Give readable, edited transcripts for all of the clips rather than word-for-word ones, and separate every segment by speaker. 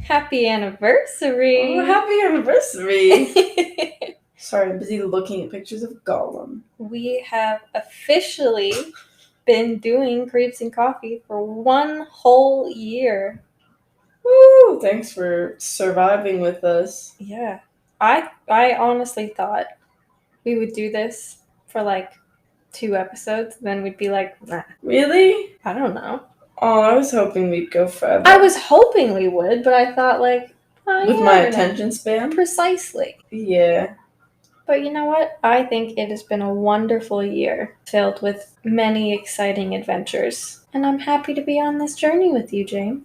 Speaker 1: Happy anniversary!
Speaker 2: Oh, happy anniversary! Sorry, I'm busy looking at pictures of Gollum.
Speaker 1: We have officially been doing Creeps and Coffee for 1 whole year.
Speaker 2: Woo! Thanks for surviving with us.
Speaker 1: Yeah. I honestly thought we would do this for like 2 episodes, then we'd be like, nah.
Speaker 2: Really?
Speaker 1: I don't know.
Speaker 2: Oh, I was hoping we'd go forever.
Speaker 1: I was hoping we would, but I thought like,
Speaker 2: with my attention span?
Speaker 1: Precisely.
Speaker 2: Yeah.
Speaker 1: But you know what? I think it has been a wonderful year, filled with many exciting adventures. And I'm happy to be on this journey with you, Jane.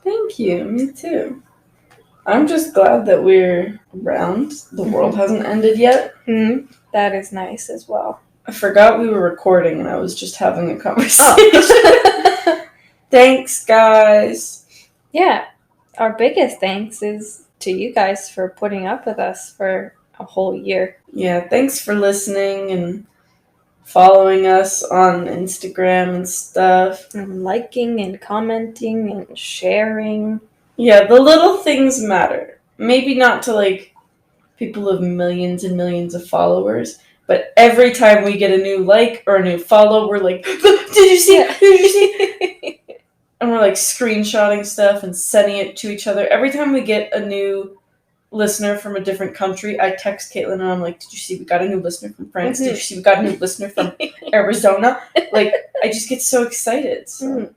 Speaker 2: Thank you. Me too. I'm just glad that we're around. The world hasn't ended yet.
Speaker 1: That is nice as well.
Speaker 2: I forgot we were recording and I was just having a conversation. Oh. Thanks, guys.
Speaker 1: Yeah. Our biggest thanks is to you guys for putting up with us for a whole year.
Speaker 2: Yeah, thanks for listening and following us on Instagram and stuff.
Speaker 1: And liking and commenting and sharing.
Speaker 2: Yeah, the little things matter. Maybe not to like people of millions and millions of followers, but every time we get a new like or a new follow, we're like, did you see? Yeah. Did you see? And we're like screenshotting stuff and sending it to each other. Every time we get a new listener from a different country, I text Caitlin and I'm like, did you see we got a new listener from France? Did you see we got a new listener from Arizona? Like, I just get so excited. So.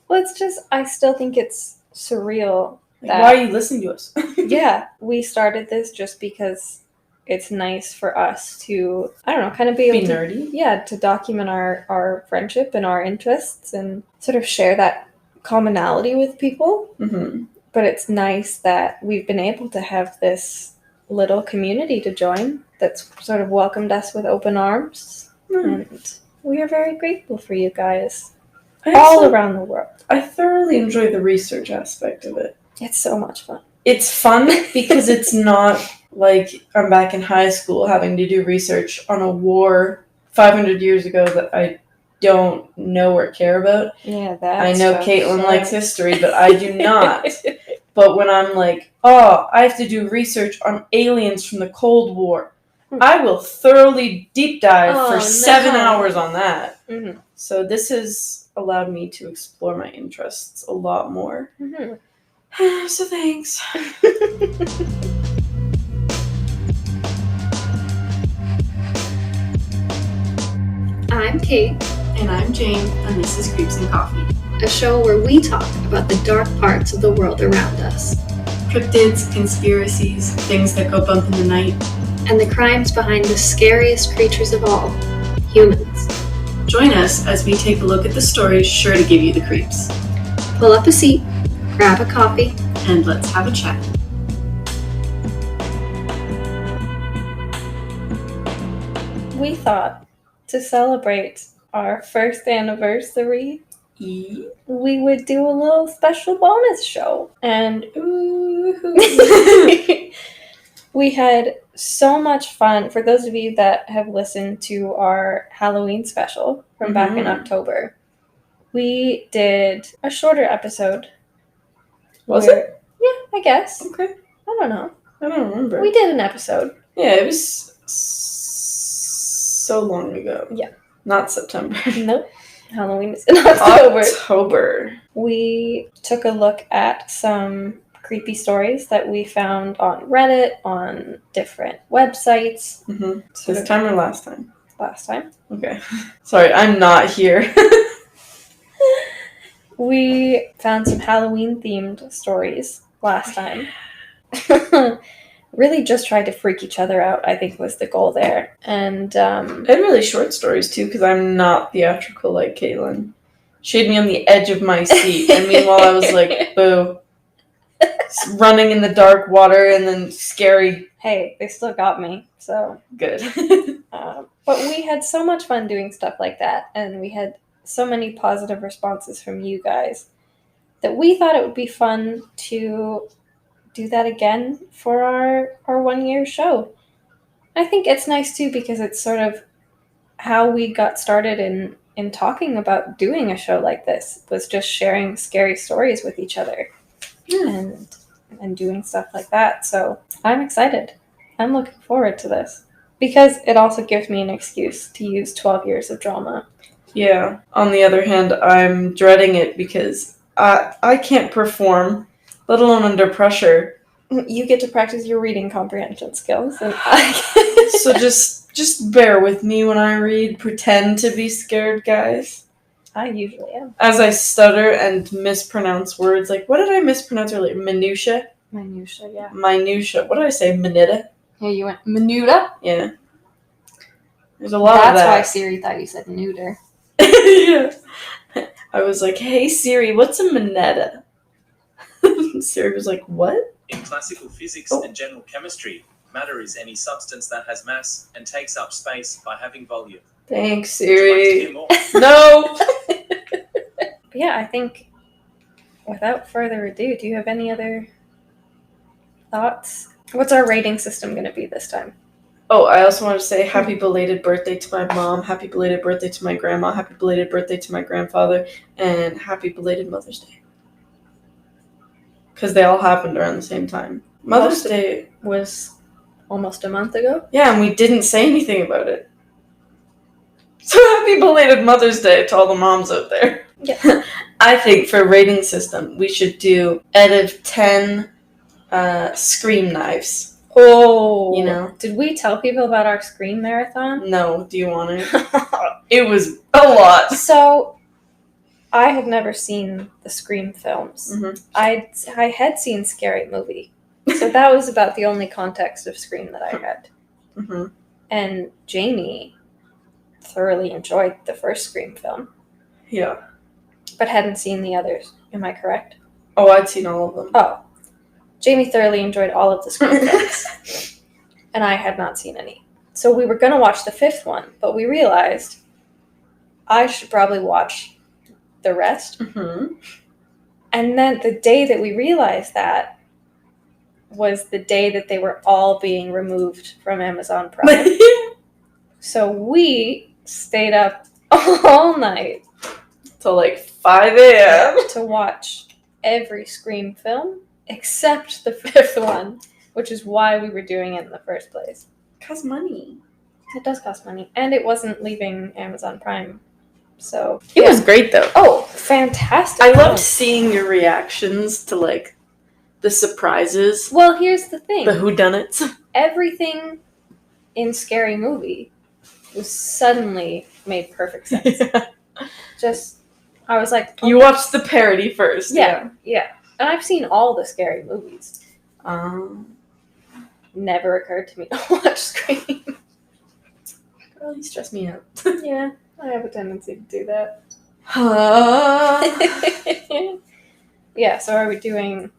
Speaker 1: Well, I still think it's surreal.
Speaker 2: Like, why are you listening to us?
Speaker 1: Yeah, we started this just because it's nice for us to, I don't know, kind of be able
Speaker 2: nerdy.
Speaker 1: Yeah, to document our friendship and our interests and sort of share that commonality with people.
Speaker 2: Mm-hmm.
Speaker 1: But it's nice that we've been able to have this little community to join that's sort of welcomed us with open arms. And we are very grateful for you guys all around the world.
Speaker 2: I thoroughly enjoy the research aspect of it.
Speaker 1: It's so much fun.
Speaker 2: It's fun because it's not like I'm back in high school having to do research on a war 500 years ago that I don't know or care about.
Speaker 1: Yeah,
Speaker 2: I know Caitlin likes history, but I do not. But when I'm like, I have to do research on aliens from the Cold War, I will thoroughly deep dive for 7 hours on that.
Speaker 1: Mm-hmm.
Speaker 2: So this has allowed me to explore my interests a lot more.
Speaker 1: Mm-hmm.
Speaker 2: So thanks.
Speaker 1: I'm Kate.
Speaker 2: And I'm Jane, and this is Creeps and Coffee.
Speaker 1: A show where we talk about the dark parts of the world around us.
Speaker 2: Cryptids, conspiracies, things that go bump in the night.
Speaker 1: And the crimes behind the scariest creatures of all, humans.
Speaker 2: Join us as we take a look at the stories sure to give you the creeps.
Speaker 1: Pull up a seat, grab a coffee,
Speaker 2: and let's have a chat. We thought to celebrate our first anniversary, we would do a little special bonus show. And we had so much fun. For those of you that have listened to our Halloween special from back in October, we did a shorter episode. Was it?
Speaker 1: Yeah, I guess.
Speaker 2: Okay.
Speaker 1: I don't know.
Speaker 2: I don't remember.
Speaker 1: We did an episode.
Speaker 2: Yeah, it was so long ago.
Speaker 1: Yeah.
Speaker 2: Not September.
Speaker 1: Nope. Halloween is in
Speaker 2: October.
Speaker 1: We took a look at some creepy stories that we found on Reddit, on different websites.
Speaker 2: Mm-hmm. This time or last time?
Speaker 1: Last time.
Speaker 2: Okay. Sorry, I'm not here.
Speaker 1: We found some Halloween-themed stories last time. Really just tried to freak each other out, I think was the goal there. And
Speaker 2: really short stories, too, because I'm not theatrical like Caitlin. She had me on the edge of my seat, and meanwhile I was like, boo. Running in the dark water and then scary.
Speaker 1: Hey, they still got me, so.
Speaker 2: Good.
Speaker 1: But we had so much fun doing stuff like that, and we had so many positive responses from you guys that we thought it would be fun to do that again for our 1 year show. I think it's nice too because it's sort of how we got started in talking about doing a show like this, was just sharing scary stories with each other. And and doing stuff like that. So I'm excited. I'm looking forward to this. Because it also gives me an excuse to use 12 years of drama.
Speaker 2: Yeah. On the other hand, I'm dreading it because I can't perform, let alone under pressure.
Speaker 1: You get to practice your reading comprehension skills, and
Speaker 2: So just bear with me when I read. Pretend to be scared, guys.
Speaker 1: I usually am.
Speaker 2: As I stutter and mispronounce words, like what did I mispronounce earlier? Minutia?
Speaker 1: Minutia, yeah.
Speaker 2: Minutia. What did I say? Minuta?
Speaker 1: Yeah, you went minuta?
Speaker 2: Yeah. There's a lot of that.
Speaker 1: That's why Siri thought you said neuter.
Speaker 2: Yeah. I was like, hey Siri, what's a minetta? Siri was like, what?
Speaker 3: In classical physics and general chemistry, matter is any substance that has mass and takes up space by having volume.
Speaker 2: Thanks,
Speaker 3: Would you like to
Speaker 2: Siri.
Speaker 3: hear more?
Speaker 2: No!
Speaker 1: But yeah, I think without further ado, do you have any other thoughts? What's our rating system going to be this time?
Speaker 2: Oh, I also want to say happy belated birthday to my mom, happy belated birthday to my grandma, happy belated birthday to my grandfather, and happy belated Mother's Day. Because they all happened around the same time. Mother's Day
Speaker 1: was almost a month ago.
Speaker 2: Yeah, and we didn't say anything about it. So happy belated Mother's Day to all the moms out there.
Speaker 1: Yeah.
Speaker 2: I think for a rating system, we should do out of 10 Scream knives.
Speaker 1: Oh.
Speaker 2: You know?
Speaker 1: Did we tell people about our Scream marathon?
Speaker 2: No, do you want to? It was a lot.
Speaker 1: So, I had never seen the Scream films.
Speaker 2: Mm-hmm.
Speaker 1: I had seen Scary Movie. So that was about the only context of Scream that I had.
Speaker 2: Mm-hmm.
Speaker 1: And Jamie thoroughly enjoyed the first Scream film,
Speaker 2: Yeah.
Speaker 1: but hadn't seen the others. Am I correct?
Speaker 2: Oh, I'd seen all of them.
Speaker 1: Oh. Jamie thoroughly enjoyed all of the Scream films. And I had not seen any. So we were going to watch the fifth one, but we realized I should probably watch the rest.
Speaker 2: Mm-hmm.
Speaker 1: And then the day that we realized that was the day that they were all being removed from Amazon Prime. So we stayed up all night
Speaker 2: Till like 5 a.m.
Speaker 1: to watch every Scream film except the fifth one, which is why we were doing it in the first place.
Speaker 2: Costs money.
Speaker 1: It does cost money, and it wasn't leaving Amazon Prime, so
Speaker 2: It was great though.
Speaker 1: Oh, fantastic!
Speaker 2: I loved seeing your reactions to like the surprises,
Speaker 1: Well, here's the thing:
Speaker 2: the whodunits.
Speaker 1: everything in Scary Movie was suddenly made perfect sense. Just, I was like,
Speaker 2: You watched the parody first.
Speaker 1: yeah, and I've seen all the Scary movies. Never occurred to me to watch Scream.
Speaker 2: Girl, you stress me out.
Speaker 1: Yeah, I have a tendency to do that. Yeah, so are we doing...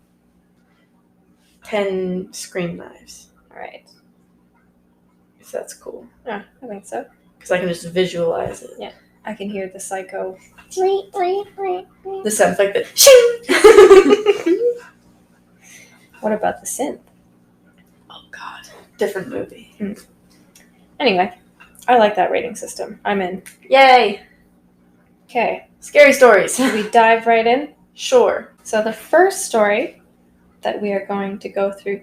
Speaker 2: 10 Scream knives.
Speaker 1: Alright.
Speaker 2: If that's cool.
Speaker 1: Yeah, I think so.
Speaker 2: Because I can just visualize it.
Speaker 1: Yeah. I can hear the psycho.
Speaker 2: The sound like the
Speaker 1: What about the synth?
Speaker 2: Oh god. Different movie.
Speaker 1: Anyway, I like that rating system. I'm in.
Speaker 2: Yay!
Speaker 1: Okay,
Speaker 2: Scary stories.
Speaker 1: should we dive right in?
Speaker 2: Sure.
Speaker 1: So the first story that we are going to go through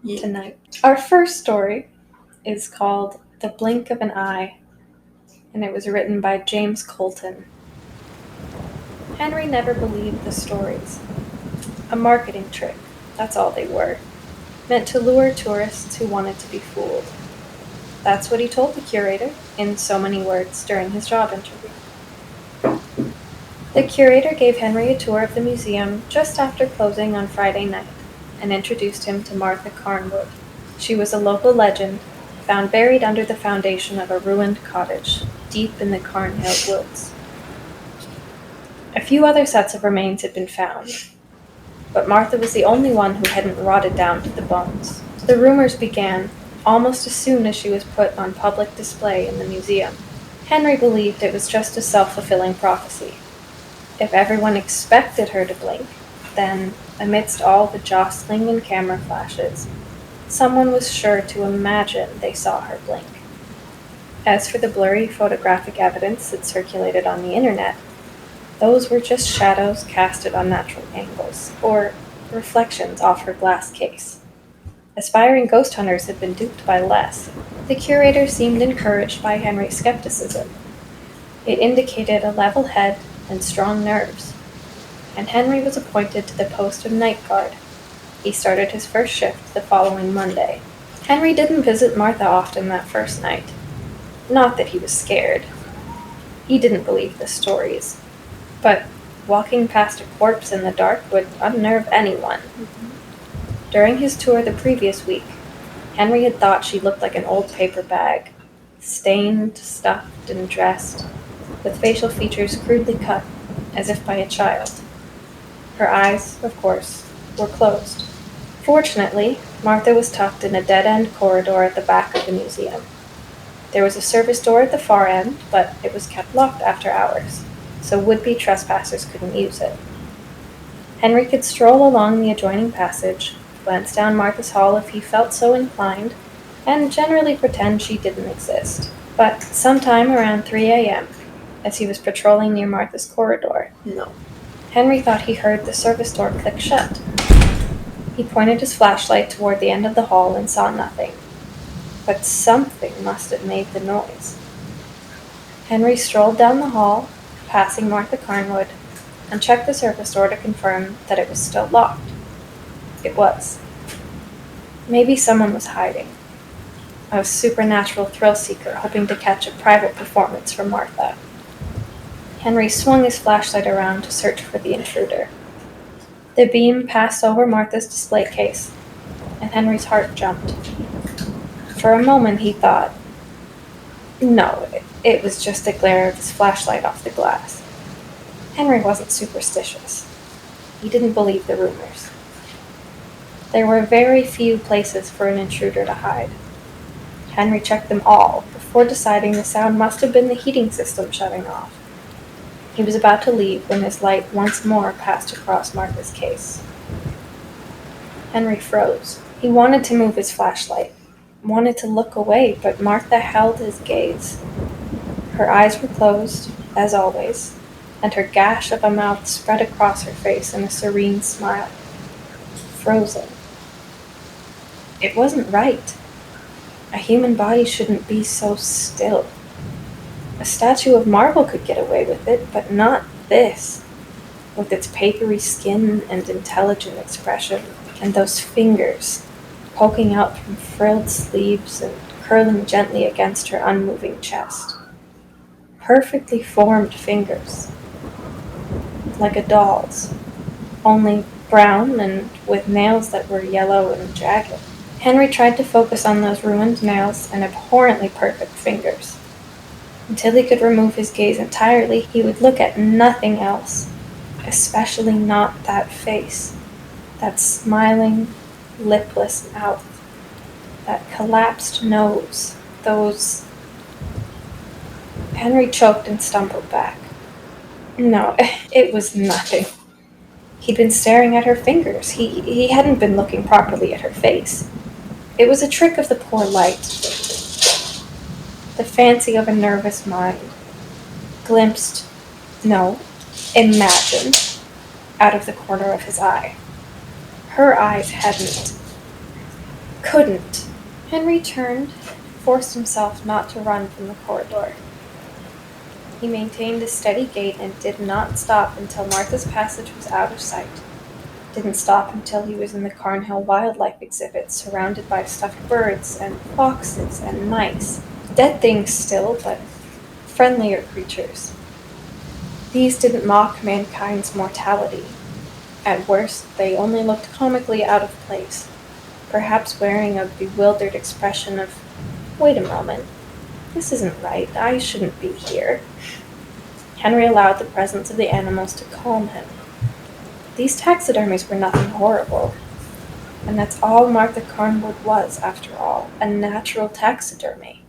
Speaker 2: Yeah.
Speaker 1: tonight. Our first story is called The Blink of an Eye, and it was written by James Colton. Henry never believed the stories. A marketing trick, that's all they were, meant to lure tourists who wanted to be fooled. That's what he told the curator, in so many words, during his job interview. The curator gave Henry a tour of the museum just after closing on Friday night and introduced him to Martha Carnwood. She was a local legend, found buried under the foundation of a ruined cottage, deep in the Carnhill woods. A few other sets of remains had been found, but Martha was the only one who hadn't rotted down to the bones. The rumors began almost as soon as she was put on public display in the museum. Henry believed it was just a self-fulfilling prophecy. If everyone expected her to blink, then, amidst all the jostling and camera flashes, someone was sure to imagine they saw her blink. As for the blurry photographic evidence that circulated on the internet, those were just shadows cast at unnatural angles, or reflections off her glass case. Aspiring ghost hunters had been duped by less. The curator seemed encouraged by Henry's skepticism. It indicated a level head and strong nerves, and Henry was appointed to the post of night guard. He started his first shift the following Monday. Henry didn't visit Martha often that first night. Not that he was scared. He didn't believe the stories. But walking past a corpse in the dark would unnerve anyone. During his tour the previous week, Henry had thought she looked like an old paper bag, stained, stuffed, and dressed, with facial features crudely cut, as if by a child. Her eyes, of course, were closed. Fortunately, Martha was tucked in a dead-end corridor at the back of the museum. There was a service door at the far end, but it was kept locked after hours, so would-be trespassers couldn't use it. Henry could stroll along the adjoining passage, glance down Martha's hall if he felt so inclined, and generally pretend she didn't exist. But sometime around 3 a.m., as he was patrolling near Martha's corridor,
Speaker 2: No.
Speaker 1: Henry thought he heard the service door click shut. He pointed his flashlight toward the end of the hall and saw nothing. But something must have made the noise. Henry strolled down the hall, passing Martha Carnwood, and checked the service door to confirm that it was still locked. It was. Maybe someone was hiding. A supernatural thrill seeker hoping to catch a private performance from Martha. Henry swung his flashlight around to search for the intruder. The beam passed over Martha's display case, and Henry's heart jumped. For a moment he thought, no, it was just the glare of his flashlight off the glass. Henry wasn't superstitious. He didn't believe the rumors. There were very few places for an intruder to hide. Henry checked them all before deciding the sound must have been the heating system shutting off. He was about to leave when his light once more passed across Martha's case. Henry froze. He wanted to move his flashlight, wanted to look away, but Martha held his gaze. Her eyes were closed, as always, and her gash of a mouth spread across her face in a serene smile. Frozen. It wasn't right. A human body shouldn't be so still. A statue of marble could get away with it, but not this, with its papery skin and intelligent expression, and those fingers poking out from frilled sleeves and curling gently against her unmoving chest. Perfectly formed fingers, like a doll's, only brown and with nails that were yellow and jagged. Henry tried to focus on those ruined nails and abhorrently perfect fingers. Until he could remove his gaze entirely, he would look at nothing else, especially not that face, that smiling, lipless mouth, that collapsed nose, those... Henry choked and stumbled back. No, it was nothing. He'd been staring at her fingers. He hadn't been looking properly at her face. It was a trick of the poor light. The fancy of a nervous mind. Glimpsed, no, imagined, out of the corner of his eye. Her eyes couldn't. Henry turned, forced himself not to run from the corridor. He maintained a steady gait and did not stop until Martha's passage was out of sight. Didn't stop until he was in the Carnhill Wildlife exhibit, surrounded by stuffed birds and foxes and mice. Dead things still, but friendlier creatures. These didn't mock mankind's mortality. At worst, they only looked comically out of place, perhaps wearing a bewildered expression of, wait a moment, this isn't right, I shouldn't be here. Henry allowed the presence of the animals to calm him. These taxidermies were nothing horrible, and that's all Martha Carnwood was, after all, a natural taxidermy.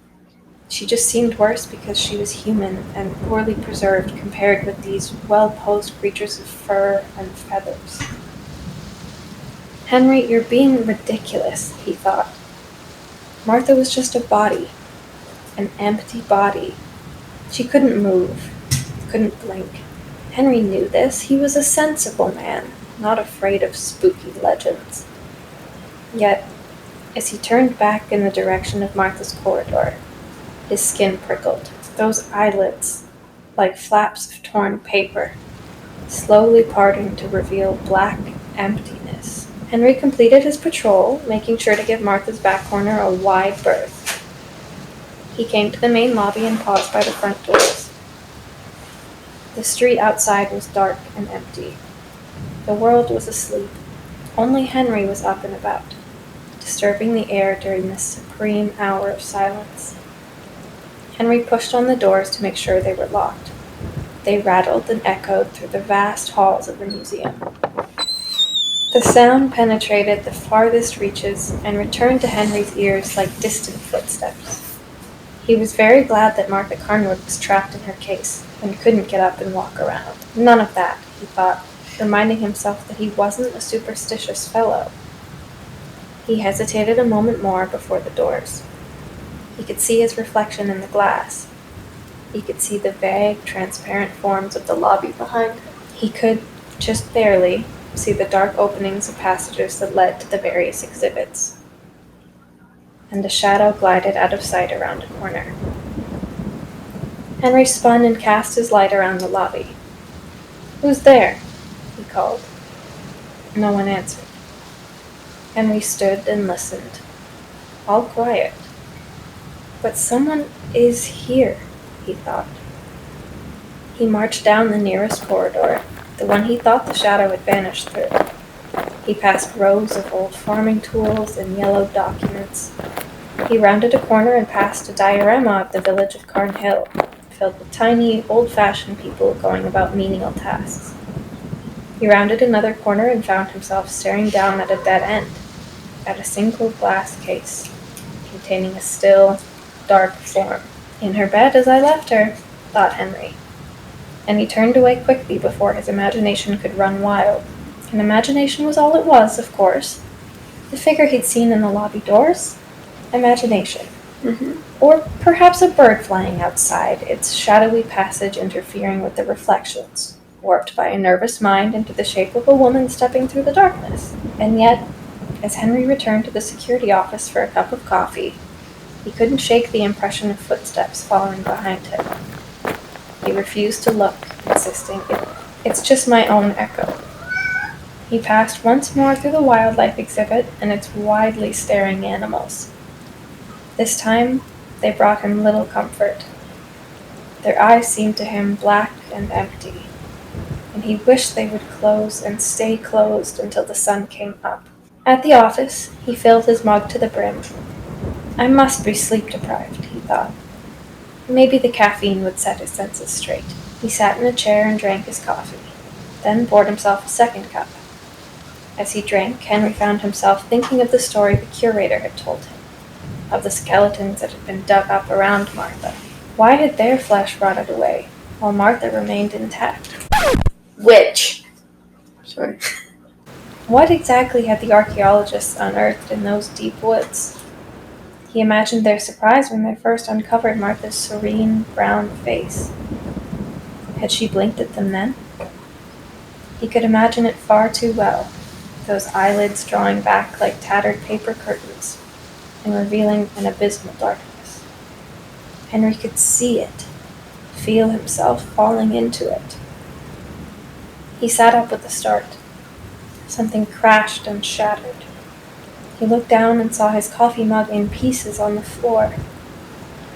Speaker 1: She just seemed worse because she was human and poorly preserved compared with these well-posed creatures of fur and feathers. Henry, you're being ridiculous, he thought. Martha was just a body, an empty body. She couldn't move, couldn't blink. Henry knew this. He was a sensible man, not afraid of spooky legends. Yet, as he turned back in the direction of Martha's corridor, his skin prickled. Those eyelids, like flaps of torn paper, slowly parting to reveal black emptiness. Henry completed his patrol, making sure to give Martha's back corner a wide berth. He came to the main lobby and paused by the front doors. The street outside was dark and empty. The world was asleep. Only Henry was up and about, disturbing the air during this supreme hour of silence. Henry pushed on the doors to make sure they were locked. They rattled and echoed through the vast halls of the museum. The sound penetrated the farthest reaches and returned to Henry's ears like distant footsteps. He was very glad that Martha Carnwood was trapped in her case and couldn't get up and walk around. None of that, he thought, reminding himself that he wasn't a superstitious fellow. He hesitated a moment more before the doors. He could see his reflection in the glass. He could see the vague, transparent forms of the lobby behind him. He could, just barely, see the dark openings of passages that led to the various exhibits. And a shadow glided out of sight around a corner. Henry spun and cast his light around the lobby. "Who's there?" he called. No one answered. Henry stood and listened. All quiet. But someone is here, he thought. He marched down the nearest corridor, the one he thought the shadow had vanished through. He passed rows of old farming tools and yellowed documents. He rounded a corner and passed a diorama of the village of Carn Hill, filled with tiny, old-fashioned people going about menial tasks. He rounded another corner and found himself staring down at a dead end, at a single glass case, containing a still, dark form. "In her bed as I left her," thought Henry. And he turned away quickly before his imagination could run wild. And imagination was all it was, of course. The figure he'd seen in the lobby doors? Imagination. Or perhaps a bird flying outside, its shadowy passage interfering with the reflections, warped by a nervous mind into the shape of a woman stepping through the darkness. And yet, as Henry returned to the security office for a cup of coffee, he couldn't shake the impression of footsteps following behind him. He refused to look, insisting, "It's just my own echo." He passed once more through the wildlife exhibit and its widely staring animals. This time, they brought him little comfort. Their eyes seemed to him black and empty, and he wished they would close and stay closed until the sun came up. At the office, he filled his mug to the brim. I must be sleep-deprived, he thought. Maybe the caffeine would set his senses straight. He sat in a chair and drank his coffee, then poured himself a second cup. As he drank, Henry found himself thinking of the story the curator had told him, of the skeletons that had been dug up around Martha. Why had their flesh rotted away, while Martha remained intact?
Speaker 2: Which? Sorry.
Speaker 1: What exactly had the archaeologists unearthed in those deep woods? He imagined their surprise when they first uncovered Martha's serene, brown face. Had she blinked at them then? He could imagine it far too well, those eyelids drawing back like tattered paper curtains and revealing an abysmal darkness. Henry could see it, feel himself falling into it. He sat up with a start. Something crashed and shattered. He looked down and saw his coffee mug in pieces on the floor.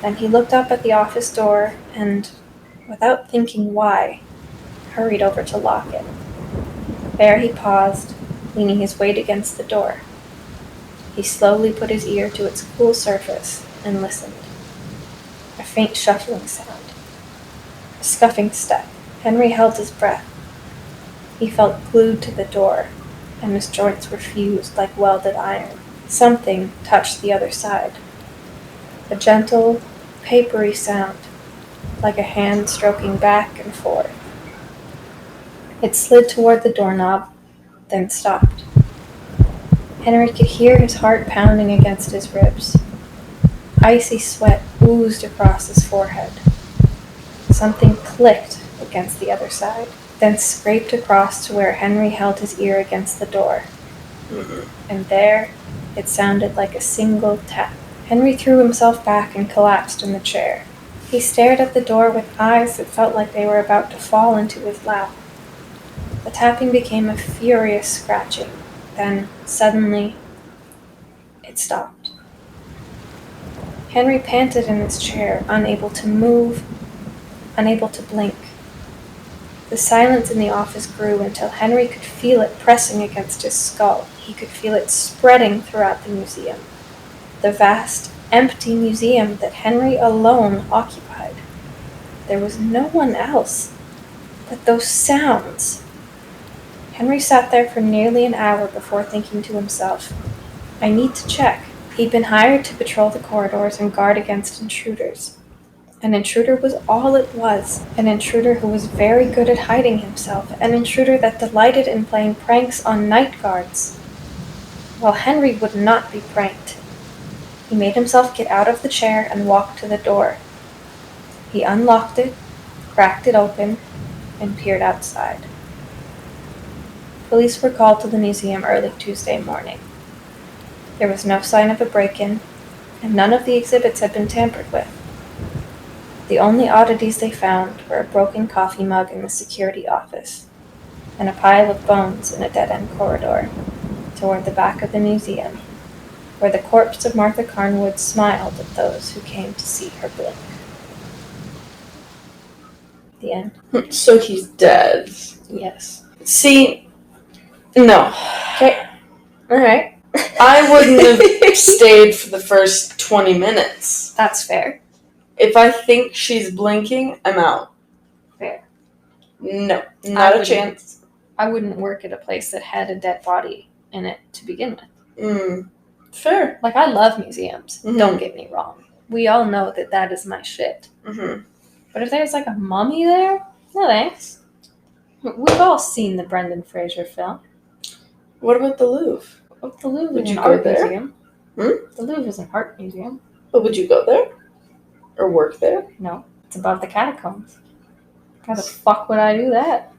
Speaker 1: Then he looked up at the office door and, without thinking why, hurried over to lock it. There he paused, leaning his weight against the door. He slowly put his ear to its cool surface and listened. A faint shuffling sound. A scuffing step. Henry held his breath. He felt glued to the door, and his joints were fused like welded iron. Something touched the other side. A gentle, papery sound, like a hand stroking back and forth. It slid toward the doorknob, then stopped. Henry could hear his heart pounding against his ribs. Icy sweat oozed across his forehead. Something clicked against the other side. then scraped across to where Henry held his ear against the door. And there, it sounded like a single tap. Henry threw himself back and collapsed in the chair. He stared at the door with eyes that felt like they were about to fall into his lap. The tapping became a furious scratching. Then, suddenly, it stopped. Henry panted in his chair, unable to move, unable to blink. The silence in the office grew until Henry could feel it pressing against his skull. He could feel it spreading throughout the museum. The vast, empty museum that Henry alone occupied. There was no one else. But those sounds. Henry sat there for nearly an hour before thinking to himself, I need to check. He'd been hired to patrol the corridors and guard against intruders. An intruder was all it was. An intruder who was very good at hiding himself. An intruder that delighted in playing pranks on night guards. Well, Henry would not be pranked. He made himself get out of the chair and walk to the door. He unlocked it, cracked it open, and peered outside. Police were called to the museum early Tuesday morning. There was no sign of a break-in, and none of the exhibits had been tampered with. The only oddities they found were a broken coffee mug in the security office, and a pile of bones in a dead-end corridor, toward the back of the museum, where the corpse of Martha Carnwood smiled at those who came to see her blink. The end.
Speaker 2: So he's dead.
Speaker 1: Yes.
Speaker 2: See, no.
Speaker 1: Okay. Alright.
Speaker 2: I wouldn't have stayed for the first 20 minutes.
Speaker 1: That's fair.
Speaker 2: If I think she's blinking, I'm out.
Speaker 1: Fair.
Speaker 2: No, not a chance.
Speaker 1: I wouldn't work at a place that had a dead body in it to begin with.
Speaker 2: Fair.
Speaker 1: Like, I love museums.
Speaker 2: Mhm.
Speaker 1: Don't get me wrong. We all know that is my shit. But if there's like a mummy there, no thanks. We've all seen the Brendan Fraser film.
Speaker 2: What about the Louvre?
Speaker 1: The Louvre
Speaker 2: Would
Speaker 1: is
Speaker 2: you
Speaker 1: an
Speaker 2: go
Speaker 1: art
Speaker 2: there?
Speaker 1: museum. The Louvre is an art museum.
Speaker 2: But would you go there? Or work there?
Speaker 1: No, it's above the catacombs. How the fuck would I do that?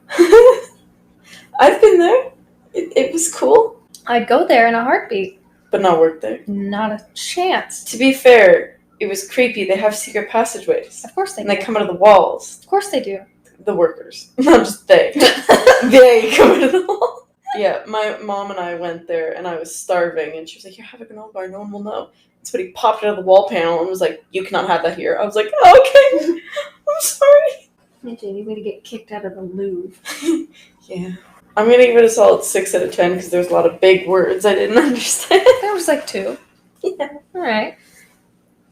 Speaker 2: I've been there. It was cool.
Speaker 1: I'd go there in a heartbeat.
Speaker 2: But not work there.
Speaker 1: Not a chance.
Speaker 2: To be fair, it was creepy. They have secret passageways.
Speaker 1: Of course they
Speaker 2: And
Speaker 1: do.
Speaker 2: they come out of the walls.
Speaker 1: Of course they do.
Speaker 2: The workers. Not just they. They come out of the wall. Yeah, my mom and I went there and I was starving and she was like, here, have a granola bar, no one will know. So he popped it out of the wall panel and was like, you cannot have that here. I was like, oh, okay. I'm sorry.
Speaker 1: Imagine you to get kicked out of the Louvre.
Speaker 2: Yeah. I'm going to give it a solid 6 out of 10 because there's a lot of big words I didn't understand.
Speaker 1: There was like 2.
Speaker 2: Yeah.
Speaker 1: Alright.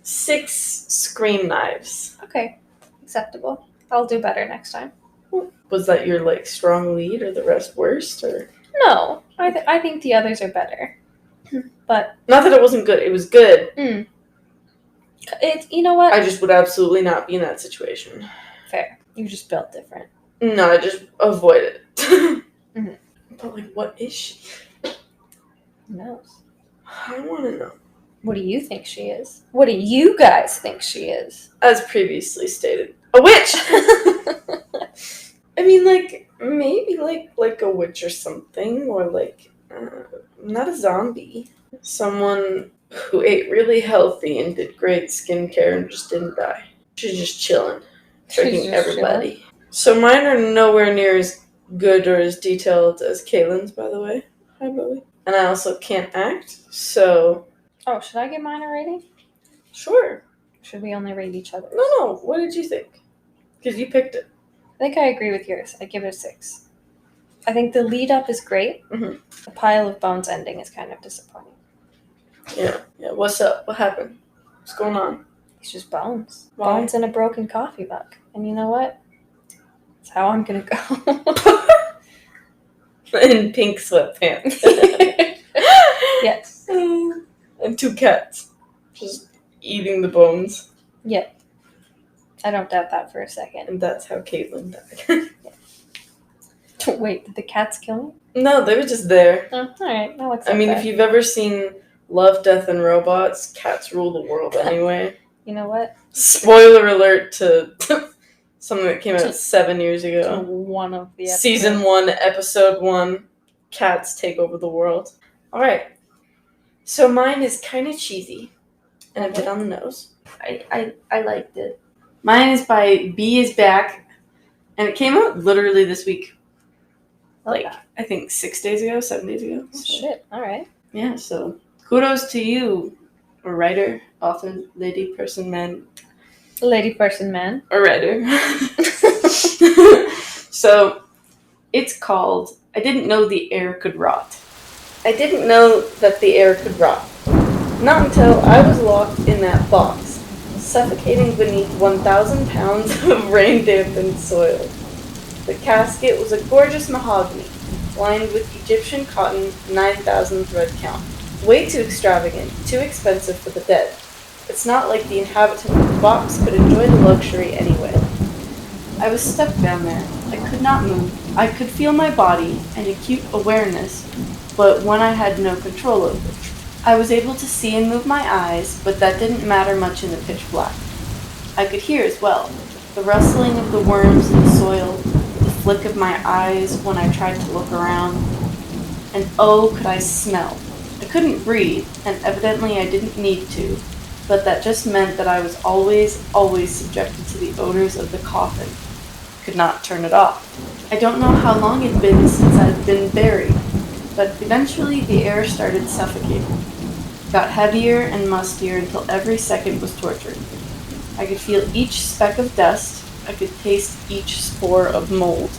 Speaker 2: 6 scream knives.
Speaker 1: Okay. Acceptable. I'll do better next time.
Speaker 2: Was that your, like, strong lead or the rest worst? Or
Speaker 1: No. I think the others are better. But
Speaker 2: not that it wasn't good. It was good.
Speaker 1: You know what?
Speaker 2: I just would absolutely not be in that situation.
Speaker 1: Fair. You just built different.
Speaker 2: No, I just avoid it.
Speaker 1: Mhm.
Speaker 2: But, like, what is she?
Speaker 1: Who knows?
Speaker 2: I want to know.
Speaker 1: What do you think she is? What do you guys think she is?
Speaker 2: As previously stated, a witch! I mean, like, maybe, like a witch or something, or, like, not a zombie. Someone who ate really healthy and did great skincare and just didn't die. She's just chilling. Tricking everybody. Chilling. So mine are nowhere near as good or as detailed as Kaylin's, by the way. Hi, Bowie. And I also can't act, so...
Speaker 1: Oh, should I give mine a rating?
Speaker 2: Sure.
Speaker 1: Should we only rate each other?
Speaker 2: No. What did you think? Because you picked it.
Speaker 1: I think I agree with yours. I'd give it a 6. I think the lead up is great.
Speaker 2: Mm-hmm.
Speaker 1: The pile of bones ending is kind of disappointing.
Speaker 2: Yeah. What's up? What happened? What's going on?
Speaker 1: It's just bones.
Speaker 2: Why?
Speaker 1: Bones in a broken coffee mug. And you know what? That's how I'm gonna go.
Speaker 2: In pink sweatpants.
Speaker 1: Yes.
Speaker 2: And 2 cats. Just eating the bones.
Speaker 1: Yep. I don't doubt that for a second.
Speaker 2: And that's how Caitlin died.
Speaker 1: Wait, did the cats kill me?
Speaker 2: No, they were just there.
Speaker 1: Oh, alright. I'll accept
Speaker 2: I mean,
Speaker 1: that.
Speaker 2: if you've ever seen Love, Death, and Robots, cats rule the world anyway.
Speaker 1: You know what?
Speaker 2: Spoiler alert to Something that came out 7 years
Speaker 1: To
Speaker 2: ago.
Speaker 1: one of the episodes.
Speaker 2: Season 1, Episode 1, Cats Take Over the World. Alright. So mine is kind of cheesy. And a bit on the nose. I liked it. Mine is by B is Back. And it came out literally this week. Like, I think 6 days ago, 7 days ago.
Speaker 1: Oh, shit. All right.
Speaker 2: Yeah, so kudos to you, a writer, author, lady, person, man,
Speaker 1: Lady, person, man.
Speaker 2: a writer. So, it's called I Didn't Know the Air Could Rot. I didn't know that the air could rot. Not until I was locked in that box, suffocating beneath 1,000 pounds of rain-dampened soil. The casket was a gorgeous mahogany, lined with Egyptian cotton, 9,000 thread count. Way too extravagant, too expensive for the dead. It's not like the inhabitant of the box could enjoy the luxury anyway. I was stuck down there. I could not move. I could feel my body and acute awareness, but one I had no control over. I was able to see and move my eyes, but that didn't matter much in the pitch black. I could hear as well, the rustling of the worms in the soil, the flick of my eyes when I tried to look around, and oh, could I smell. I couldn't breathe, and evidently I didn't need to, but that just meant that I was always subjected to the odors of the coffin. Could not turn it off. I don't know how long it'd been since I'd been buried, but eventually the air started suffocating. Got heavier and mustier until every second was torture. I could feel each speck of dust. I could taste each spore of mold.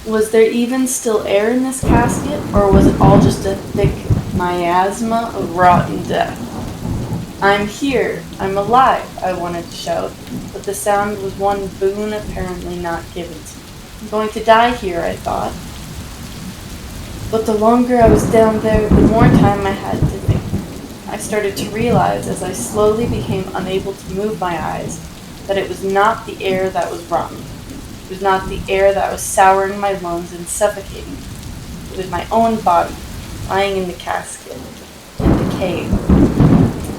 Speaker 2: Was there even still air in this casket, or was it all just a thick miasma of rotten death? I'm here. I'm alive, I wanted to shout, but the sound was one boon apparently not given to me. I'm going to die here, I thought. But the longer I was down there, the more time I had to think. I started to realize, as I slowly became unable to move my eyes, that it was not the air that was rotten. It was not the air that was souring my lungs and suffocating me. It was my own body, lying in the casket, and decaying.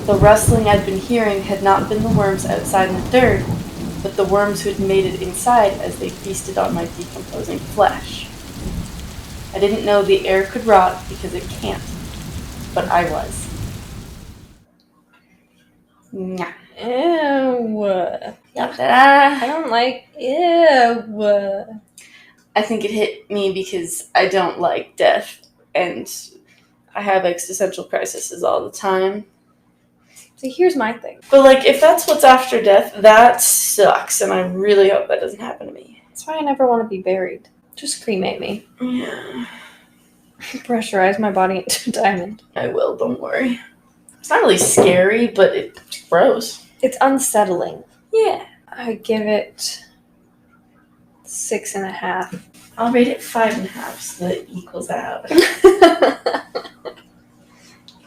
Speaker 2: The rustling I'd been hearing had not been the worms outside in the dirt, but the worms who had made it inside as they feasted on my decomposing flesh. I didn't know the air could rot because it can't, but I was. Nyah.
Speaker 1: Ew.
Speaker 2: Da-da-da.
Speaker 1: I don't like ew.
Speaker 2: I think it hit me because I don't like death, and I have existential crises all the time.
Speaker 1: See, here's my thing.
Speaker 2: But, like, if that's what's after death, that sucks, and I really hope that doesn't happen to me.
Speaker 1: That's why I never want to be buried. Just cremate me.
Speaker 2: Yeah.
Speaker 1: Pressurize my body into a diamond.
Speaker 2: I will, don't worry. It's not really scary, but it's gross.
Speaker 1: It's unsettling.
Speaker 2: Yeah.
Speaker 1: I give it 6.5.
Speaker 2: I'll rate it 5.5 so that it equals out.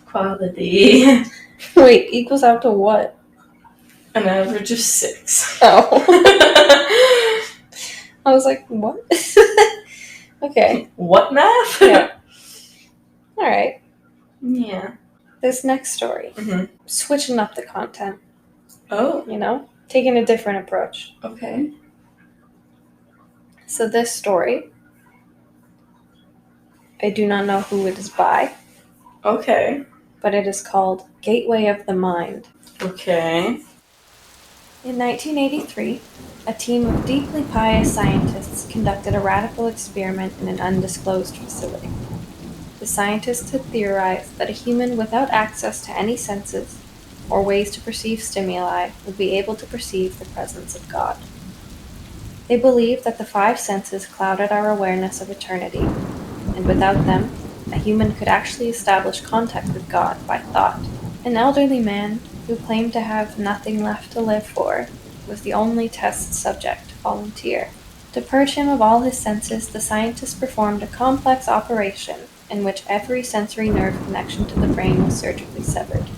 Speaker 2: Quality.
Speaker 1: Wait, equals out to what?
Speaker 2: An average of 6.
Speaker 1: Oh. I was like, what? Okay.
Speaker 2: What math?
Speaker 1: Yeah. Alright.
Speaker 2: Yeah.
Speaker 1: This next story.
Speaker 2: Mm-hmm.
Speaker 1: Switching up the content,
Speaker 2: Oh,
Speaker 1: you know? Taking a different approach.
Speaker 2: okay.
Speaker 1: So this story, I do not know who it is by,
Speaker 2: Okay.
Speaker 1: but it is called Gateway of the Mind.
Speaker 2: Okay.
Speaker 1: In 1983, a team of deeply pious scientists conducted a radical experiment in an undisclosed facility. The scientists had theorized that a human without access to any senses or ways to perceive stimuli would be able to perceive the presence of God. They believed that the 5 senses clouded our awareness of eternity, and without them, a human could actually establish contact with God by thought. An elderly man, who claimed to have nothing left to live for, was the only test subject to volunteer. To purge him of all his senses, the scientists performed a complex operation in which every sensory nerve connection to the brain was surgically severed.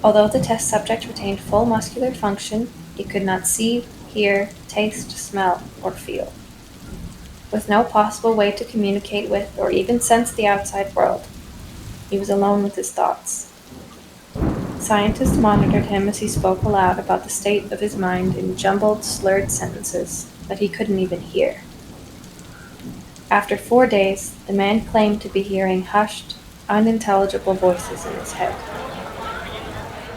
Speaker 1: Although the test subject retained full muscular function, he could not see, hear, taste, smell, or feel. With no possible way to communicate with or even sense the outside world, he was alone with his thoughts. Scientists monitored him as he spoke aloud about the state of his mind in jumbled, slurred sentences that he couldn't even hear. After 4 days, the man claimed to be hearing hushed, unintelligible voices in his head.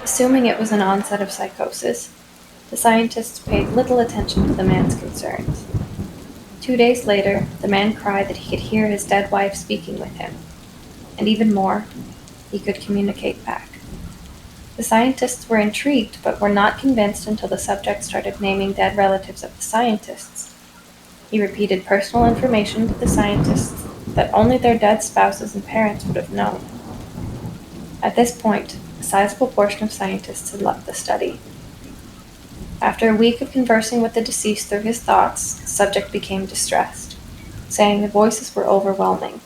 Speaker 1: Assuming it was an onset of psychosis, the scientists paid little attention to the man's concerns. 2 days later, the man cried that he could hear his dead wife speaking with him, and even more, he could communicate back. The scientists were intrigued, but were not convinced until the subject started naming dead relatives of the scientists. He repeated personal information to the scientists that only their dead spouses and parents would have known. At this point, a sizable portion of scientists had left the study. After a week of conversing with the deceased through his thoughts, the subject became distressed, saying the voices were overwhelming.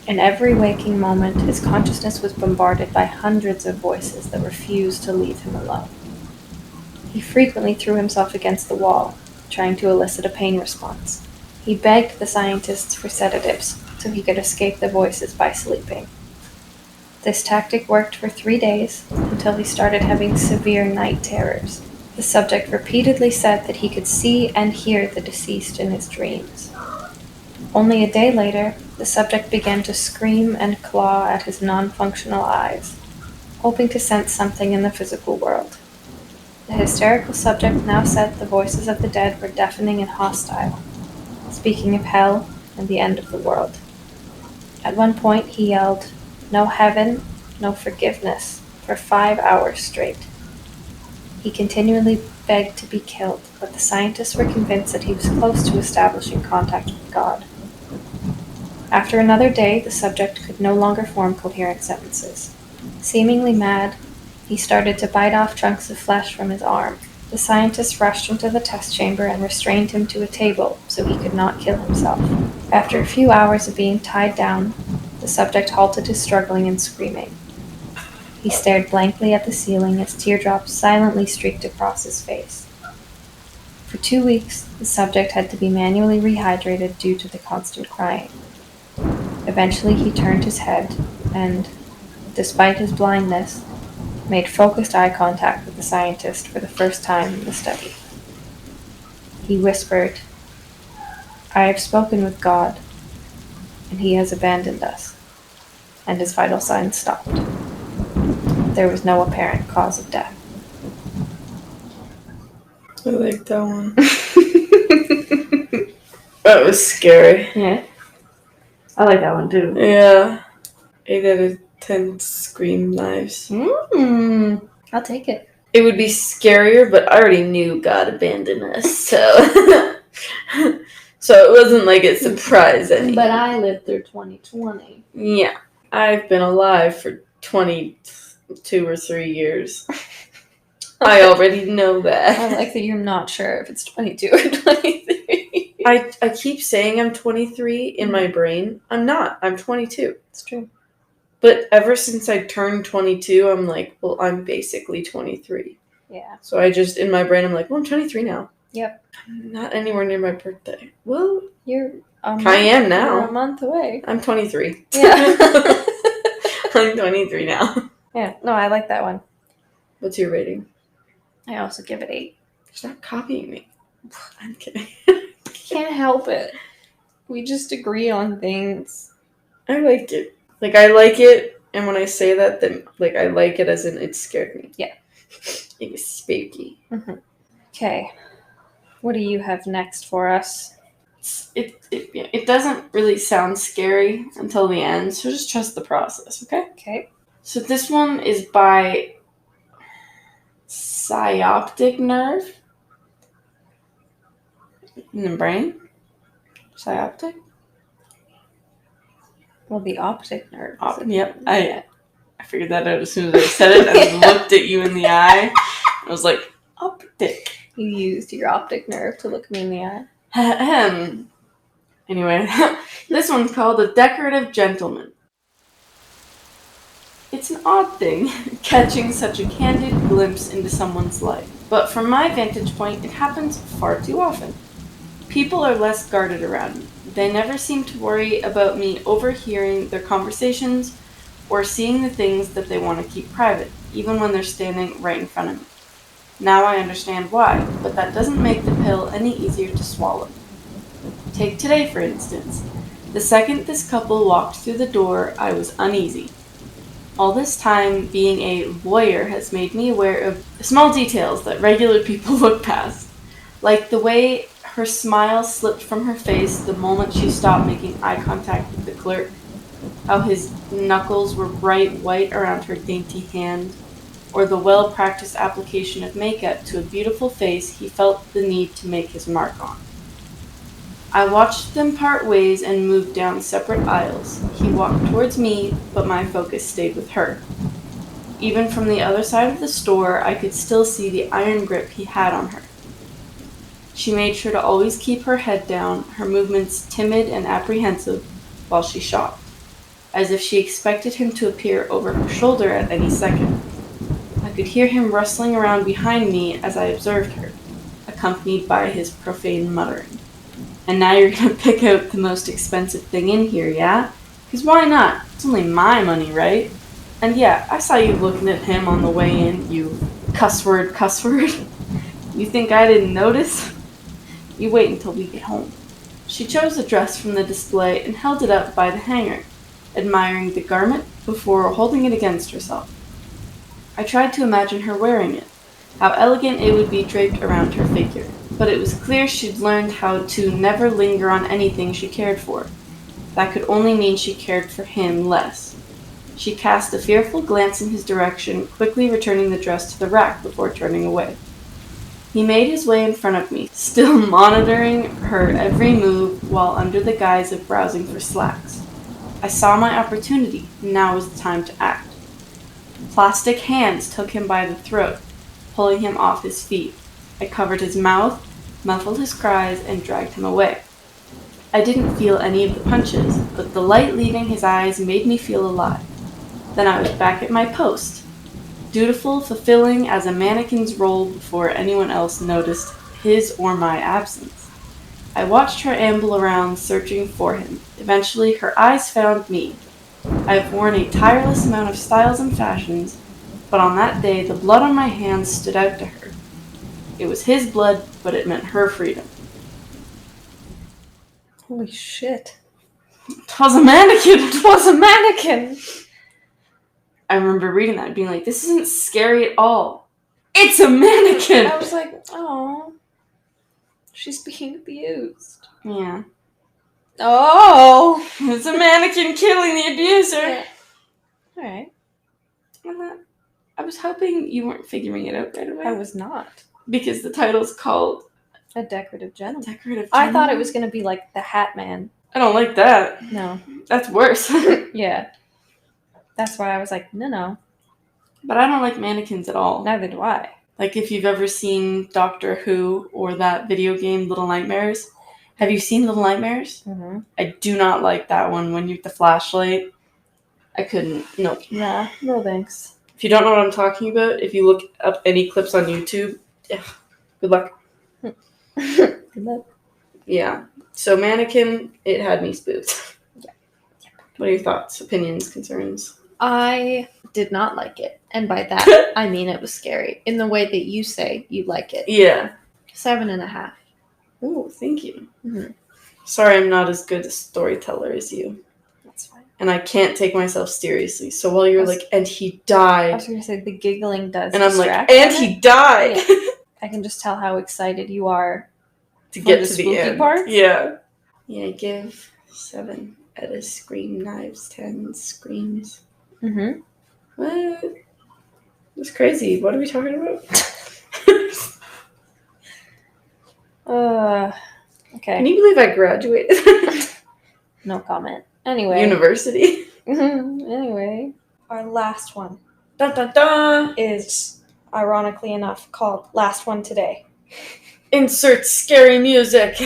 Speaker 1: In every waking moment, his consciousness was bombarded by hundreds of voices that refused to leave him alone. He frequently threw himself against the wall, trying to elicit a pain response. He begged the scientists for sedatives so he could escape the voices by sleeping. This tactic worked for 3 days until he started having severe night terrors. The subject repeatedly said that he could see and hear the deceased in his dreams. Only a day later, the subject began to scream and claw at his non-functional eyes, hoping to sense something in the physical world. The hysterical subject now said the voices of the dead were deafening and hostile, speaking of hell and the end of the world. At one point, he yelled, "No heaven, no forgiveness," for 5 hours straight. He continually begged to be killed, but the scientists were convinced that he was close to establishing contact with God. After another day, the subject could no longer form coherent sentences. Seemingly mad, he started to bite off chunks of flesh from his arm. The scientists rushed him to the test chamber and restrained him to a table so he could not kill himself. After a few hours of being tied down, the subject halted his struggling and screaming. He stared blankly at the ceiling as teardrops silently streaked across his face. For 2 weeks, the subject had to be manually rehydrated due to the constant crying. Eventually, he turned his head and, despite his blindness, made focused eye contact with the scientist for the first time in the study. He whispered, "I have spoken with God, and he has abandoned us," and his vital signs stopped. There was no apparent cause of death.
Speaker 2: I like that one. That was scary.
Speaker 1: Yeah. I like that one too.
Speaker 2: Yeah. 8 out of 10 scream knives.
Speaker 1: I'll take it.
Speaker 2: It would be scarier, but I already knew God abandoned us, so so it wasn't like it surprised any.
Speaker 1: But I lived through 2020.
Speaker 2: Yeah. I've been alive for 22 or 3 years. I already know that.
Speaker 1: I like that you're not sure if it's 22 or 23.
Speaker 2: I keep saying I'm 23 in my brain. I'm not. I'm 22.
Speaker 1: It's true.
Speaker 2: But ever since I turned 22, I'm like, well, I'm basically 23.
Speaker 1: Yeah.
Speaker 2: So I just, in my brain, I'm like, well, I'm 23 now.
Speaker 1: Yep.
Speaker 2: I'm not anywhere near my birthday. Well,
Speaker 1: You're
Speaker 2: I am now.
Speaker 1: You're a month away.
Speaker 2: I'm 23.
Speaker 1: Yeah.
Speaker 2: I'm 23 now.
Speaker 1: Yeah. No, I like that one.
Speaker 2: What's your rating?
Speaker 1: I also give it 8.
Speaker 2: Stop copying me. I'm kidding.
Speaker 1: Can't help it. We just agree on things.
Speaker 2: I like it. Like, I like it, and when I say that, then, like, I like it as in it scared me.
Speaker 1: Yeah.
Speaker 2: It was spooky.
Speaker 1: Okay. What do you have next for us?
Speaker 2: It doesn't really sound scary until the end, so just trust the process, okay?
Speaker 1: Okay.
Speaker 2: So this one is by Synaptic Nerve in the brain. Synaptic?
Speaker 1: Well, the optic nerve.
Speaker 2: Yep. I figured that out as soon as I said it. I looked at you in the eye. I was like, optic.
Speaker 1: You used your optic nerve to look me in the eye.
Speaker 2: Anyway, this one's called A Decorative Gentleman. It's an odd thing, catching such a candid glimpse into someone's life. But from my vantage point, it happens far too often. People are less guarded around me. They never seem to worry about me overhearing their conversations or seeing the things that they want to keep private, even when they're standing right in front of me. Now I understand why, but that doesn't make the pill any easier to swallow. Take today, for instance. The second this couple walked through the door, I was uneasy. All this time, being a lawyer has made me aware of small details that regular people look past, like the way her smile slipped from her face the moment she stopped making eye contact with the clerk, how his knuckles were bright white around her dainty hand, or the well-practiced application of makeup to a beautiful face he felt the need to make his mark on. I watched them part ways and move down separate aisles. He walked towards me, but my focus stayed with her. Even from the other side of the store, I could still see the iron grip he had on her. She made sure to always keep her head down, her movements timid and apprehensive, while she shopped, as if she expected him to appear over her shoulder at any second. I could hear him rustling around behind me as I observed her, accompanied by his profane muttering. And now you're gonna pick out the most expensive thing in here, yeah? 'Cause why not? It's only my money, right? And yeah, I saw you looking at him on the way in, you cuss word. You think I didn't notice? You wait until we get home. She chose a dress from the display and held it up by the hanger, admiring the garment before holding it against herself. I tried to imagine her wearing it, how elegant it would be draped around her figure, but it was clear she'd learned how to never linger on anything she cared for. That could only mean she cared for him less. She cast a fearful glance in his direction, quickly returning the dress to the rack before turning away. He made his way in front of me, still monitoring her every move while under the guise of browsing for slacks. I saw my opportunity, and now was the time to act. Plastic hands took him by the throat, pulling him off his feet. I covered his mouth, muffled his cries, and dragged him away. I didn't feel any of the punches, but the light leaving his eyes made me feel alive. Then I was back at my post, dutiful, fulfilling as a mannequin's role before anyone else noticed his or my absence. I watched her amble around, searching for him. Eventually, her eyes found me. I have worn a tireless amount of styles and fashions, but on that day, the blood on my hands stood out to her. It was his blood, but it meant her freedom.
Speaker 1: Holy shit.
Speaker 2: It was a mannequin!
Speaker 1: It was a mannequin!
Speaker 2: I remember reading that and being like, this isn't scary at all. It's a mannequin!
Speaker 1: I was like, oh, she's being abused.
Speaker 2: Yeah.
Speaker 1: Oh!
Speaker 2: It's a mannequin killing the abuser!
Speaker 1: Yeah. Alright.
Speaker 2: I was hoping you weren't figuring it out right away.
Speaker 1: I was not.
Speaker 2: Because the title's called
Speaker 1: A Decorative Gentleman.
Speaker 2: Decorative
Speaker 1: I thought it
Speaker 2: Gentleman.
Speaker 1: was going to be like the Hat Man.
Speaker 2: I don't like that.
Speaker 1: No.
Speaker 2: That's worse.
Speaker 1: Yeah. That's why I was like, no.
Speaker 2: But I don't like mannequins at all.
Speaker 1: Neither do I.
Speaker 2: Like if you've ever seen Doctor Who or that video game Little Nightmares. Have you seen Little Nightmares?
Speaker 1: Mm-hmm.
Speaker 2: I do not like that one when you have the flashlight. I couldn't. Nope.
Speaker 1: Nah, no thanks.
Speaker 2: If you don't know what I'm talking about, if you look up any clips on YouTube, yeah, good luck.
Speaker 1: Good luck.
Speaker 2: Yeah. So mannequin, it had me spooked.
Speaker 1: Yeah.
Speaker 2: What are your thoughts, opinions, concerns?
Speaker 1: I did not like it. And by that, I mean it was scary. In the way that you say you like it.
Speaker 2: Yeah.
Speaker 1: 7.5.
Speaker 2: Oh, thank you.
Speaker 1: Mm-hmm.
Speaker 2: Sorry, I'm not as good a storyteller as you.
Speaker 1: That's fine.
Speaker 2: And I can't take myself seriously. So while you're like, and he
Speaker 1: I
Speaker 2: died.
Speaker 1: was going to say the giggling does
Speaker 2: And I'm like,
Speaker 1: distract
Speaker 2: and
Speaker 1: from
Speaker 2: he
Speaker 1: it.
Speaker 2: died!
Speaker 1: Yeah. I can just tell how excited you are
Speaker 2: To
Speaker 1: for
Speaker 2: get
Speaker 1: the
Speaker 2: to the
Speaker 1: spooky
Speaker 2: end.
Speaker 1: parts?
Speaker 2: Yeah. Yeah, give 7 at a scream knives, 10 screams.
Speaker 1: Mm-hmm.
Speaker 2: What? That's crazy. What are we talking about?
Speaker 1: Okay.
Speaker 2: Can you believe I graduated?
Speaker 1: No comment. Anyway.
Speaker 2: University.
Speaker 1: Anyway. Our last one
Speaker 2: Dun dun dun!
Speaker 1: is, ironically enough, called Last One Today.
Speaker 2: Insert scary music.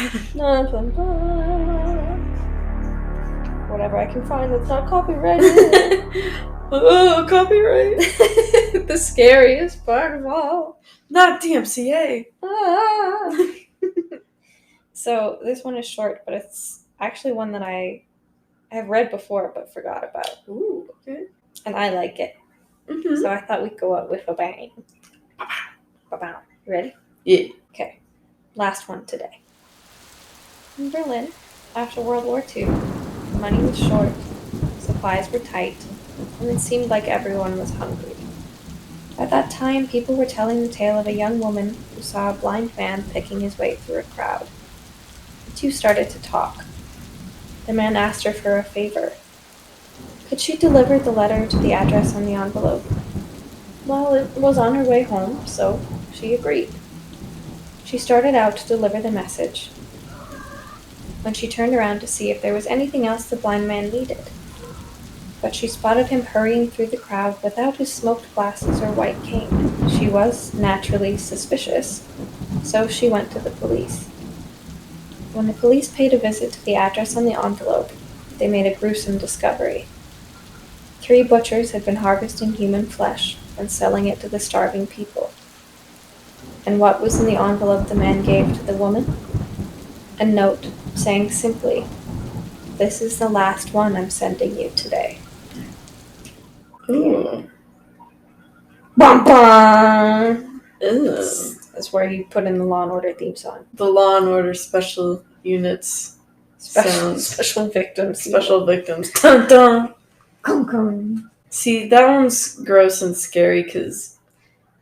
Speaker 1: Whatever I can find that's not copyrighted.
Speaker 2: Oh, copyright.
Speaker 1: The scariest part of all.
Speaker 2: Not DMCA.
Speaker 1: Ah. So this one is short, but it's actually one that I have read before but forgot about.
Speaker 2: Ooh, okay.
Speaker 1: and I like it.
Speaker 2: Mm-hmm.
Speaker 1: So I thought we'd go out with a bang. Ba-bow. You ready?
Speaker 2: Yeah.
Speaker 1: Okay. Last one today. In Berlin, after World War II, money was short, supplies were tight, and it seemed like everyone was hungry. At that time, people were telling the tale of a young woman who saw a blind man picking his way through a crowd. The two started to talk. The man asked her for a favor. Could she deliver the letter to the address on the envelope? Well, it was on her way home, so she agreed. She started out to deliver the message when she turned around to see if there was anything else the blind man needed. But she spotted him hurrying through the crowd without his smoked glasses or white cane. She was naturally suspicious, so she went to the police. When the police paid a visit to the address on the envelope, they made a gruesome discovery. 3 butchers had been harvesting human flesh and selling it to the starving people. And what was in the envelope the man gave to the woman? A note saying simply, "This is the last one I'm sending you today."
Speaker 2: Ooh.
Speaker 1: Bum bum!
Speaker 2: Ew.
Speaker 1: That's where you put in the Law and Order theme song.
Speaker 2: The Law and Order Special Units sounds.
Speaker 1: Special victims.
Speaker 2: Special victims. Dun dun.
Speaker 1: Come, come.
Speaker 2: See, that one's gross and scary because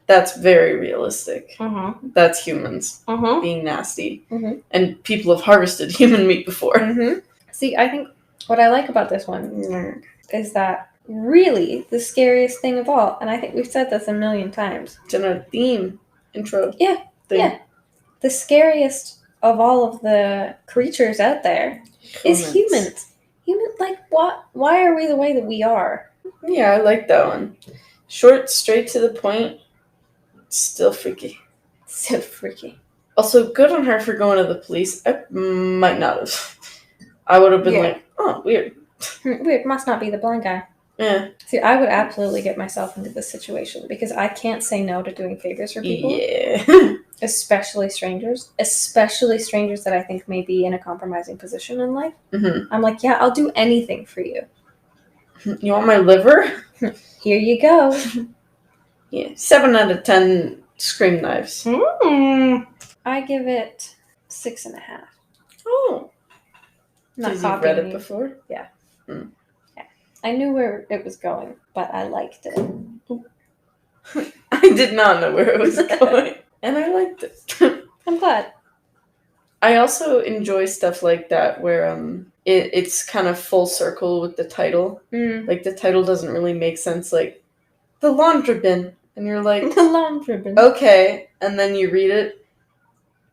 Speaker 2: that's very realistic.
Speaker 1: Mm-hmm.
Speaker 2: That's humans
Speaker 1: Mm-hmm.
Speaker 2: being nasty.
Speaker 1: Mhm.
Speaker 2: And people have harvested human meat before.
Speaker 1: Mm-hmm. See, I think what I like about this one is that really the scariest thing of all, and I think we've said this a million times.
Speaker 2: It's in our theme intro.
Speaker 1: Yeah,
Speaker 2: thing.
Speaker 1: yeah. The scariest of all of the creatures out there is humans. Like, what? Why are we the way that we are?
Speaker 2: Yeah, I like that one. Short, straight to the point, still freaky.
Speaker 1: So freaky.
Speaker 2: Also, good on her for going to the police. I might not have. I would have been
Speaker 1: Yeah.
Speaker 2: like, oh, weird.
Speaker 1: Weird, must not be the blind guy.
Speaker 2: Yeah.
Speaker 1: See, I would absolutely get myself into this situation because I can't say no to doing favors for people.
Speaker 2: Yeah.
Speaker 1: Especially strangers that I think may be in a compromising position in life.
Speaker 2: Mm-hmm.
Speaker 1: I'm like, yeah, I'll do anything for you.
Speaker 2: You want my liver?
Speaker 1: Here you go.
Speaker 2: Yeah. 7 out of 10 scream knives.
Speaker 1: I give it 6.5.
Speaker 2: Oh.
Speaker 1: Not
Speaker 2: Because you've read
Speaker 1: copying
Speaker 2: it
Speaker 1: you.
Speaker 2: before?
Speaker 1: Yeah.
Speaker 2: Mm.
Speaker 1: Yeah. I knew where it was going, but I liked it.
Speaker 2: I did not know where it was going. And I liked it.
Speaker 1: I'm glad.
Speaker 2: I also enjoy stuff like that where it's kind of full circle with the title. Like the title doesn't really make sense, like the laundry bin, and you're like,
Speaker 1: The laundry bin.
Speaker 2: okay, and then you read it,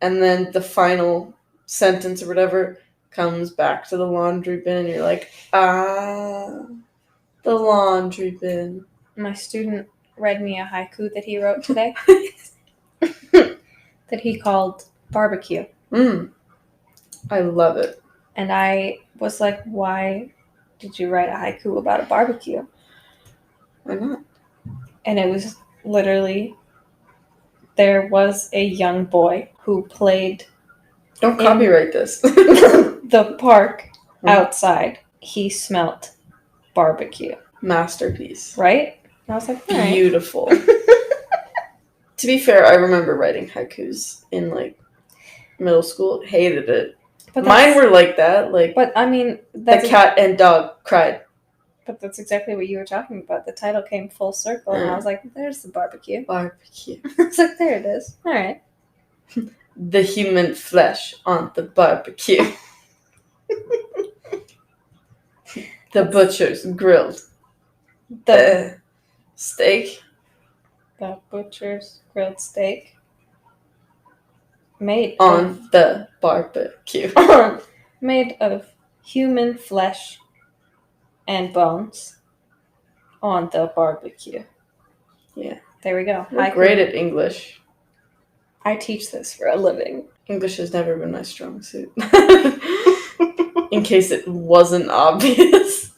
Speaker 2: and then the final sentence or whatever comes back to the laundry bin, and you're like, the laundry bin.
Speaker 1: My student read me a haiku that he wrote today that he called barbecue.
Speaker 2: I love it.
Speaker 1: And I was like, why did you write a haiku about a barbecue?
Speaker 2: Why not?
Speaker 1: And it was literally, there was a young boy who played
Speaker 2: Don't copyright this.
Speaker 1: the park outside. He smelt barbecue.
Speaker 2: Masterpiece.
Speaker 1: Right? And I was like, all right.
Speaker 2: Beautiful. To be fair, I remember writing haikus in like middle school. Hated it.
Speaker 1: But
Speaker 2: Mine were like that. Like
Speaker 1: But I mean,
Speaker 2: the cat and dog cried.
Speaker 1: But that's exactly what you were talking about. The title came full circle, and I was like, "There's the barbecue."
Speaker 2: Barbecue.
Speaker 1: I was like, "There it is." All right.
Speaker 2: The human flesh on the barbecue. The butcher's grilled
Speaker 1: The
Speaker 2: steak
Speaker 1: butcher's grilled steak made
Speaker 2: on the barbecue.
Speaker 1: made of human flesh and bones on the barbecue.
Speaker 2: Yeah.
Speaker 1: There we go.
Speaker 2: We're great at English.
Speaker 1: I teach this for a living.
Speaker 2: English has never been my strong suit. In case it wasn't obvious.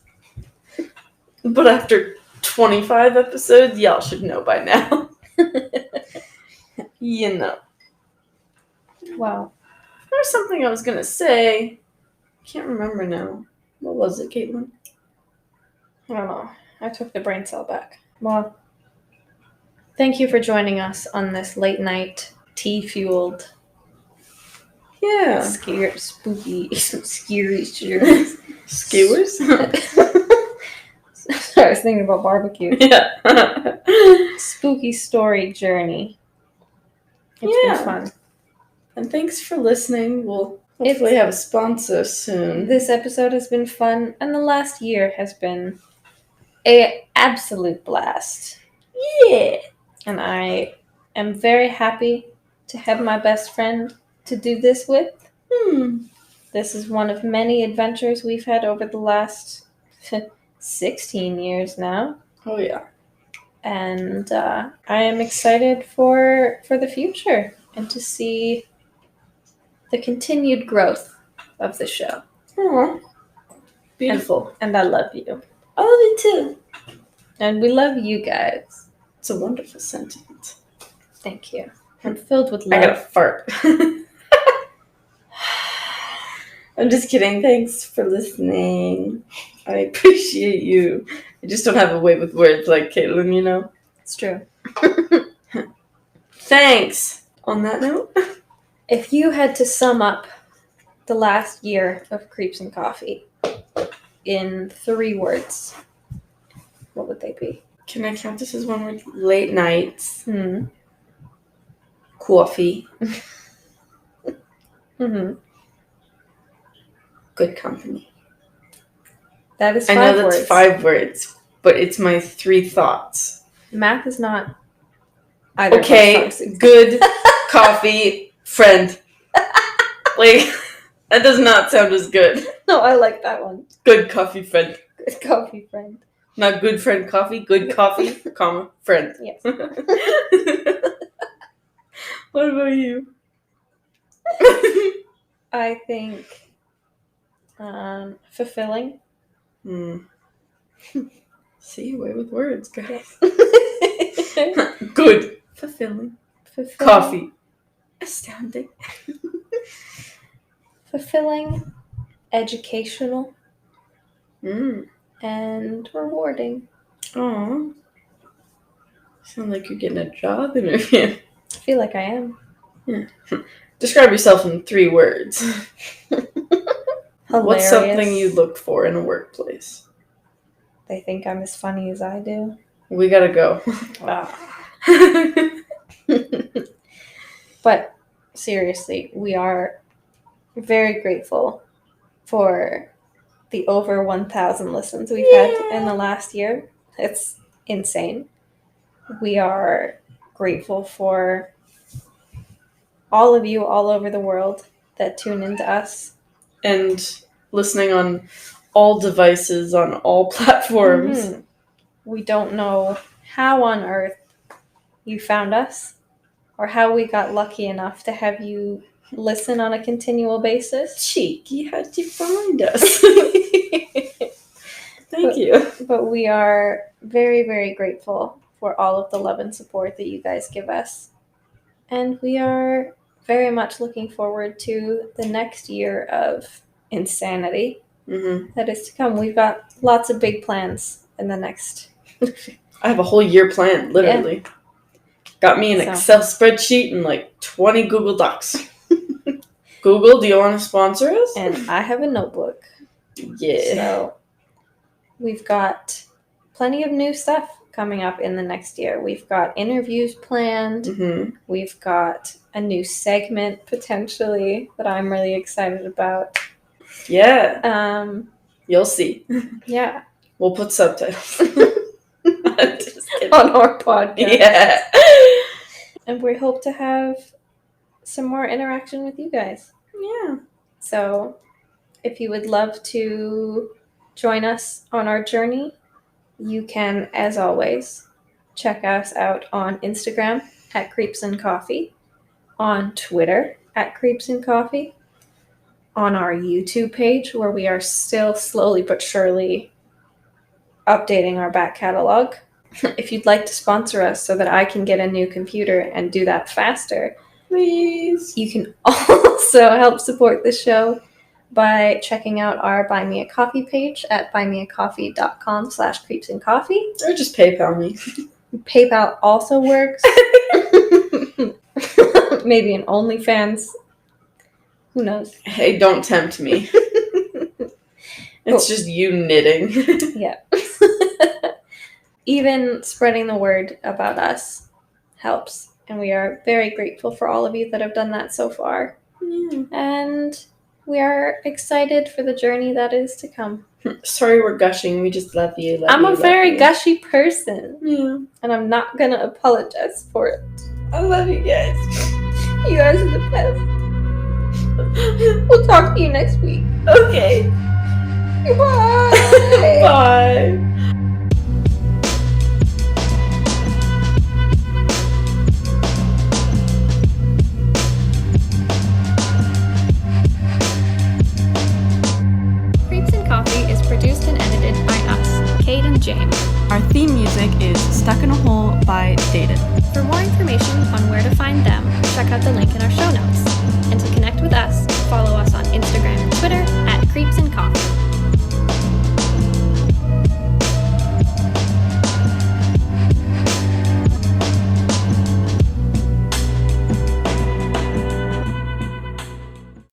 Speaker 2: But after 25 episodes, y'all should know by now. You know.
Speaker 1: Wow.
Speaker 2: There's something I was going to say. Can't remember now. What was it, Caitlin?
Speaker 1: I don't know. I took the brain cell back. Well, thank you for joining us on this late night, tea-fueled,
Speaker 2: Yeah.
Speaker 1: spooky, scary journey.
Speaker 2: Skewers?
Speaker 1: I was thinking about barbecue.
Speaker 2: Yeah.
Speaker 1: Spooky story journey. It's
Speaker 2: Yeah.
Speaker 1: been fun.
Speaker 2: And thanks for listening. We'll hopefully have a sponsor soon.
Speaker 1: This episode has been fun, and the last year has been an absolute blast.
Speaker 2: Yeah.
Speaker 1: And I am very happy to have my best friend to do this with. This is one of many adventures we've had over the last 16 years now.
Speaker 2: Oh, yeah.
Speaker 1: And I am excited for the future and to see the continued growth of the show.
Speaker 2: Aww. Beautiful.
Speaker 1: And I love you.
Speaker 2: I love you too.
Speaker 1: And we love you guys.
Speaker 2: It's a wonderful sentiment.
Speaker 1: Thank you. I'm filled with
Speaker 2: I
Speaker 1: love.
Speaker 2: gotta fart. I'm just kidding. Thanks for listening. I appreciate you. I just don't have a way with words like Caitlin, you know?
Speaker 1: It's true.
Speaker 2: Thanks. On that note,
Speaker 1: If you had to sum up the last year of Creeps and Coffee in 3 words, what would they be?
Speaker 2: can I count this as one word? Late nights, coffee,
Speaker 1: Mm-hmm.
Speaker 2: good company.
Speaker 1: That is
Speaker 2: I
Speaker 1: 5
Speaker 2: know that's
Speaker 1: words.
Speaker 2: 5 words, but it's my 3 thoughts.
Speaker 1: Math is not either
Speaker 2: Okay,
Speaker 1: of those things.
Speaker 2: good coffee friend. Like, that does not sound as good.
Speaker 1: No, I like that one.
Speaker 2: Good coffee friend.
Speaker 1: Good coffee friend.
Speaker 2: Not good friend coffee, good coffee, comma, friend.
Speaker 1: Yes.
Speaker 2: What about you?
Speaker 1: I think fulfilling.
Speaker 2: See, away with words, guys.
Speaker 1: Fulfilling.
Speaker 2: Good. Fulfilling. Coffee. Astounding.
Speaker 1: Fulfilling, educational, and rewarding.
Speaker 2: Aw. Sound like you're getting a job interview.
Speaker 1: I feel like I am.
Speaker 2: Describe yourself in 3 words.
Speaker 1: Hilarious.
Speaker 2: What's something you look for in a workplace?
Speaker 1: They think I'm as funny as I do.
Speaker 2: We gotta go.
Speaker 1: But seriously, we are very grateful for the over 1,000 listens we've had in the last year. It's insane. We are grateful for all of you all over the world that tune into us.
Speaker 2: And listening on all devices, on all platforms.
Speaker 1: Mhm. We don't know how on earth you found us or how we got lucky enough to have you listen on a continual basis.
Speaker 2: Cheeky, how'd you find us? Thank you.
Speaker 1: But we are very, very grateful for all of the love and support that you guys give us. And we are very much looking forward to the next year of insanity that is to come. We've got lots of big plans in the next.
Speaker 2: I have a whole year planned, literally. Got me an Excel spreadsheet and like 20 Google Docs. Google, do you want to sponsor us?
Speaker 1: And I have a notebook.
Speaker 2: Yeah.
Speaker 1: So we've got plenty of new stuff coming up in the next year. We've got interviews planned. We've got a new segment potentially that I'm really excited about.
Speaker 2: Yeah. You'll see.
Speaker 1: Yeah.
Speaker 2: We'll put subtitles. I'm just kidding.
Speaker 1: On our podcast.
Speaker 2: Yeah.
Speaker 1: And we hope to have some more interaction with you guys.
Speaker 2: Yeah.
Speaker 1: So if you would love to join us on our journey, you can, as always, check us out on Instagram at Creeps and Coffee, on Twitter at Creeps and Coffee, on our YouTube page where we are still slowly but surely updating our back catalog. If you'd like to sponsor us so that I can get a new computer and do that faster,
Speaker 2: Please.
Speaker 1: you can also help support the show by checking out our Buy Me a Coffee page at buymeacoffee.com/creepsandcoffee.
Speaker 2: Or just PayPal me.
Speaker 1: PayPal also works. Maybe an OnlyFans. Who knows?
Speaker 2: Hey, don't tempt me. It's just you knitting.
Speaker 1: Yeah. Even spreading the word about us helps. And we are very grateful for all of you that have done that so far.
Speaker 2: Yeah.
Speaker 1: And we are excited for the journey that is to come.
Speaker 2: Sorry we're gushing. We just love you.
Speaker 1: I'm a very gushy person.
Speaker 2: Yeah.
Speaker 1: And I'm not going to apologize for it.
Speaker 2: I love you guys.
Speaker 1: You guys are the best. We'll talk to you next week.
Speaker 2: Okay.
Speaker 1: Goodbye.
Speaker 2: Bye.
Speaker 1: Creeps and Coffee is produced and edited by us, Kate and James.
Speaker 4: Our theme music is Stuck in a Hole by Dated.
Speaker 1: For more information on where to find them, check out the link in our show notes. And to connect with us, follow us on Instagram and Twitter at Creeps and Coffee.